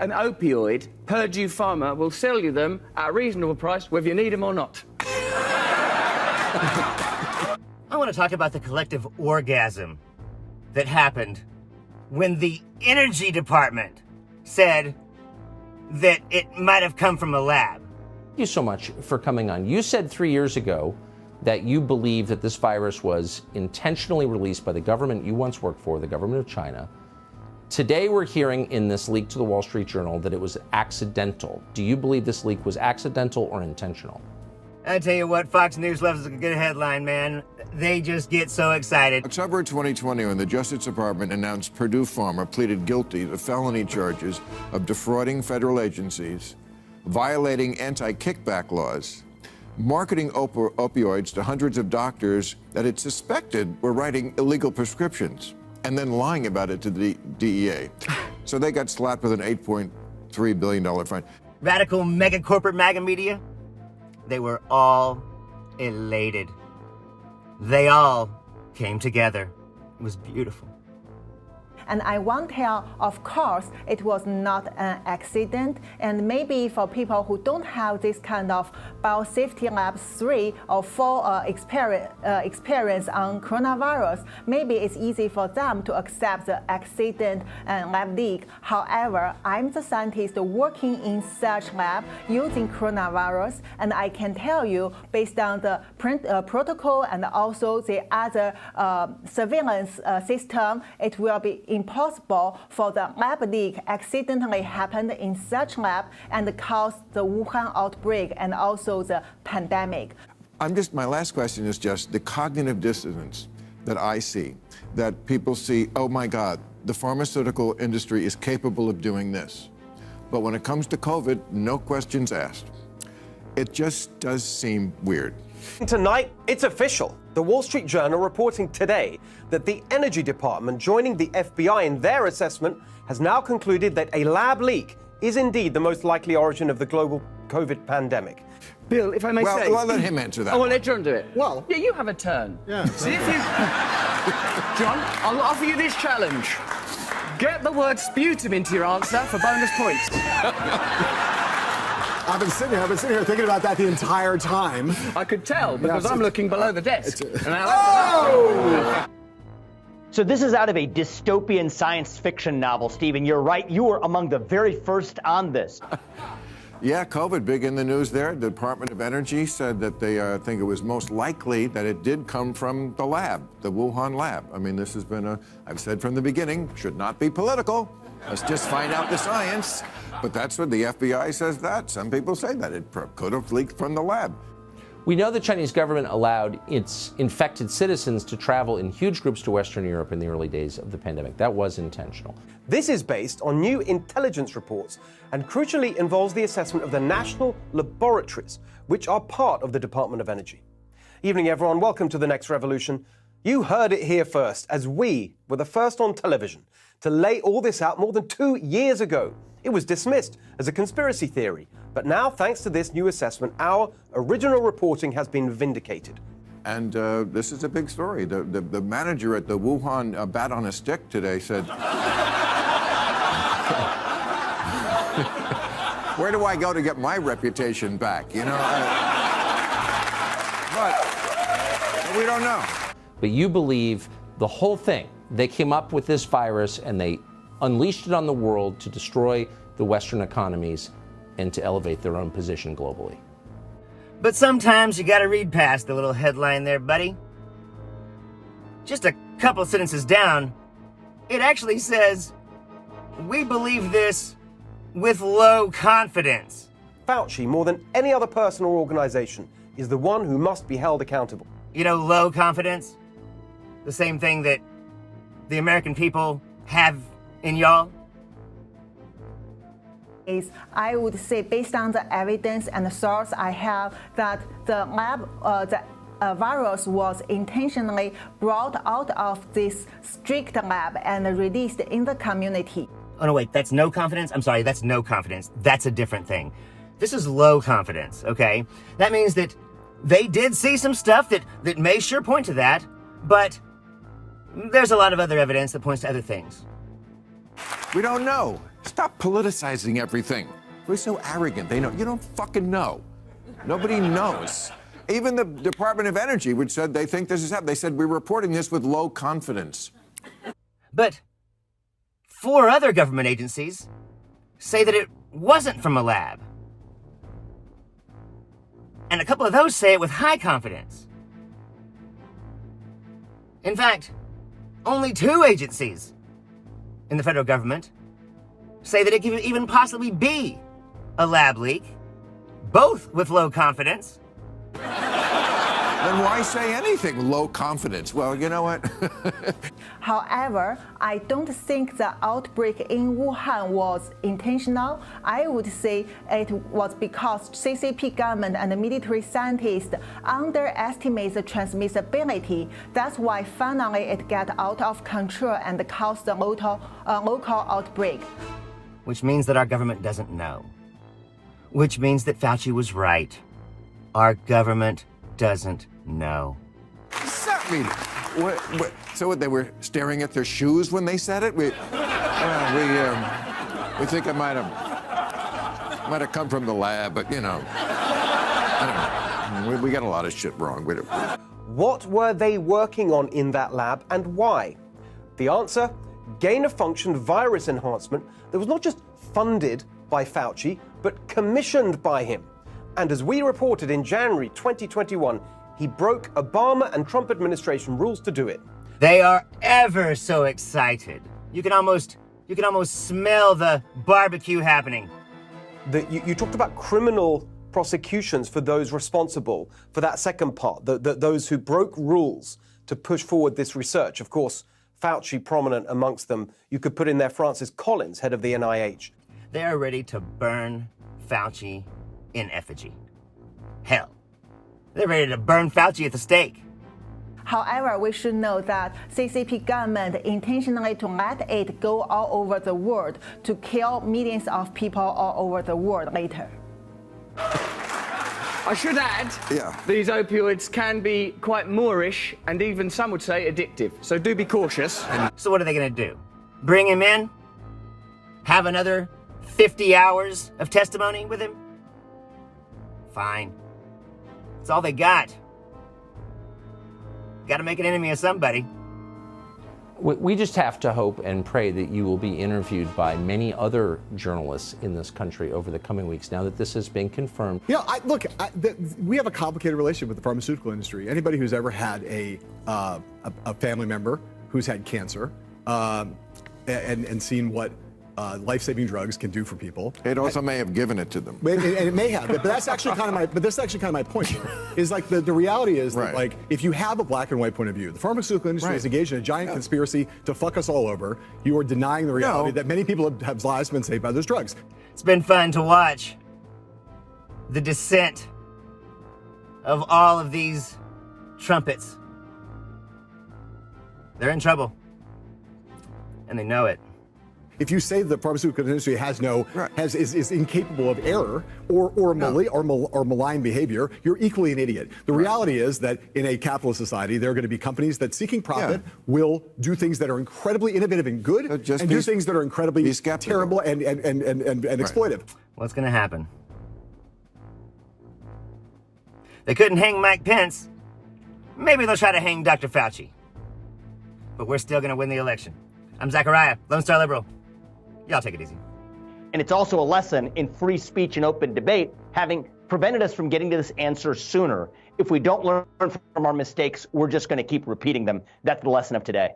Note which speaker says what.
Speaker 1: an opioid, Purdue Pharma will sell you them at a reasonable price, whether you need them or not.
Speaker 2: I want to talk about the collective orgasm that happened when the energy department said that it might have come from a lab.
Speaker 3: Thank you so much for coming on. You said 3 years ago that you believe that this virus was intentionally released by the government you once worked for, the government of China. Today we're hearing in this leak to the Wall Street Journal that it was accidental. Do you believe this leak was accidental or intentional?
Speaker 2: I tell you what, Fox News loves a good headline, man. They just get so excited.
Speaker 4: October 2020, when the Justice Department announced Purdue Pharma pleaded guilty to felony charges of defrauding federal agencies, violating anti-kickback laws, marketing opioids to hundreds of doctors that it suspected were writing illegal prescriptions, and then lying about it to the DEA. So they got slapped with an $8.3 billion fine.
Speaker 2: Radical mega corporate MAGA media, they were all elated. They all came together. It was beautiful.
Speaker 5: And I want to tell, of course, it was not an accident. And maybe for people who don't have this kind of biosafety lab 3 or 4 experience on coronavirus, maybe it's easy for them to accept the accident and lab leak. However, I'm the scientist working in such lab using coronavirus, and I can tell you, based on the protocol and also the other surveillance system, it will be impossible for the lab leak accidentally happen in such lab and cause the Wuhan outbreak and also the pandemic.
Speaker 4: My last question is just the cognitive dissonance that I see, that people see, oh my God, the pharmaceutical industry is capable of doing this. But when it comes to COVID, no questions asked. It just does seem weird.
Speaker 6: Tonight, it's official. The Wall Street Journal reporting today that the Energy Department, joining the FBI in their assessment, has now concluded that a lab leak is indeed the most likely origin of the global COVID pandemic.
Speaker 1: Bill, if I may say...
Speaker 4: Well, let him answer that.
Speaker 1: Oh, well, let John do it.
Speaker 7: Well...
Speaker 1: Yeah, you have a turn.
Speaker 7: Yeah.
Speaker 1: See if you... John, I'll offer you this challenge. Get the word sputum into your answer for bonus points.
Speaker 7: I've been sitting here thinking about that the entire time.
Speaker 1: I could tell, because I'm looking below the desk.
Speaker 8: So this is out of a dystopian science fiction novel, Stephen. You're right. You were among the very first on this.
Speaker 4: Yeah, COVID, big in the news there. The Department of Energy said that they think it was most likely that it did come from the lab, the Wuhan lab. I mean, this has been I've said from the beginning, should not be political. Let's just find out the science. But that's what the FBI says that. Some people say that it could have leaked from the lab.
Speaker 3: We know the Chinese government allowed its infected citizens to travel in huge groups to Western Europe in the early days of the pandemic. That was intentional.
Speaker 6: This is based on new intelligence reports and crucially involves the assessment of the national laboratories, which are part of the Department of Energy. Evening, everyone. Welcome to The Next Revolution. You heard it here first, as we were the first on television to lay all this out more than 2 years ago. It was dismissed as a conspiracy theory. But now, thanks to this new assessment, our original reporting has been vindicated.
Speaker 4: And this is a big story. The manager at the Wuhan Bat on a Stick today said, where do I go to get my reputation back? You know, but we don't know.
Speaker 3: But you believe the whole thing. They came up with this virus and they unleashed it on the world to destroy the Western economies and to elevate their own position globally.
Speaker 2: But sometimes you gotta read past the little headline there, buddy. Just a couple sentences down, it actually says, we believe this with low confidence.
Speaker 6: Fauci, more than any other person or organization, is the one who must be held accountable.
Speaker 2: You know, low confidence? The same thing that the American people have in y'all?
Speaker 5: I would say, based on the evidence and the source I have, that the lab, virus was intentionally brought out of this strict lab and released in the community.
Speaker 2: Oh, no, wait, that's no confidence? I'm sorry, that's no confidence. That's a different thing. This is low confidence, okay? That means that they did see some stuff that may sure point to that, but there's a lot of other evidence that points to other things.
Speaker 4: We don't know. Stop politicizing everything. We're so arrogant. They know. You don't fucking know. Nobody knows. Even the Department of Energy, which said they think this is happening, they said we're reporting this with low confidence.
Speaker 2: But 4 other government agencies say that it wasn't from a lab. And a couple of those say it with high confidence. In fact, only 2 agencies in the federal government say that it could even possibly be a lab leak, both with low confidence.
Speaker 4: Then why say anything? Low confidence. Well, you know what?
Speaker 5: However, I don't think the outbreak in Wuhan was intentional. I would say it was because CCP government and the military scientists underestimate the transmissibility. That's why finally it got out of control and caused the local outbreak.
Speaker 2: Which means that our government doesn't know. Which means that Fauci was right. Our government doesn't know.
Speaker 4: What's that mean? So what, they were staring at their shoes when they said it? We think it might have come from the lab, but you know, I don't know. We got a lot of shit wrong.
Speaker 6: What were they working on in that lab and why? The answer, gain-of-function virus enhancement that was not just funded by Fauci, but commissioned by him. And as we reported in January 2021, he broke Obama and Trump administration rules to do it.
Speaker 2: They are ever so excited. You can almost smell the barbecue happening.
Speaker 6: You talked about criminal prosecutions for those responsible for that second part, those who broke rules to push forward this research. Of course, Fauci prominent amongst them. You could put in there Francis Collins, head of the NIH.
Speaker 2: They are ready to burn Fauci in effigy. Hell, they're ready to burn Fauci at the stake.
Speaker 5: However, we should know that CCP government intentionally to let it go all over the world to kill millions of people all over the world later.
Speaker 1: I should add, these opioids can be quite Moorish and even some would say addictive. So do be cautious.
Speaker 2: So what are they going to do? Bring him in? Have another 50 hours of testimony with him? Fine. That's all they got. Got to make an enemy of somebody.
Speaker 3: We just have to hope and pray that you will be interviewed by many other journalists in this country over the coming weeks, now that this has been confirmed.
Speaker 7: You know, we have a complicated relationship with the pharmaceutical industry. Anybody who's ever had a family member who's had cancer and seen what life-saving drugs can do for people.
Speaker 4: It also may have given it to them.
Speaker 7: And it may have, but that's actually kind of my point here. Is like the reality is that like if you have a black and white point of view, the pharmaceutical industry is engaged in a giant conspiracy to fuck us all over. You are denying the reality that many people have lives been saved by those drugs.
Speaker 2: It's been fun to watch the descent of all of these trumpets. They're in trouble, and they know it.
Speaker 7: If you say the pharmaceutical industry is incapable of error or malign behavior, you're equally an idiot. The reality is that in a capitalist society, there are going to be companies that, seeking profit, will do things that are incredibly innovative and good, and do things that are incredibly terrible and exploitive.
Speaker 2: What's going to happen? They couldn't hang Mike Pence. Maybe they'll try to hang Dr. Fauci. But we're still going to win the election. I'm Zachariah, Lone Star Liberal. Y'all take it easy.
Speaker 8: And it's also a lesson in free speech and open debate, having prevented us from getting to this answer sooner. If we don't learn from our mistakes, we're just going to keep repeating them. That's the lesson of today.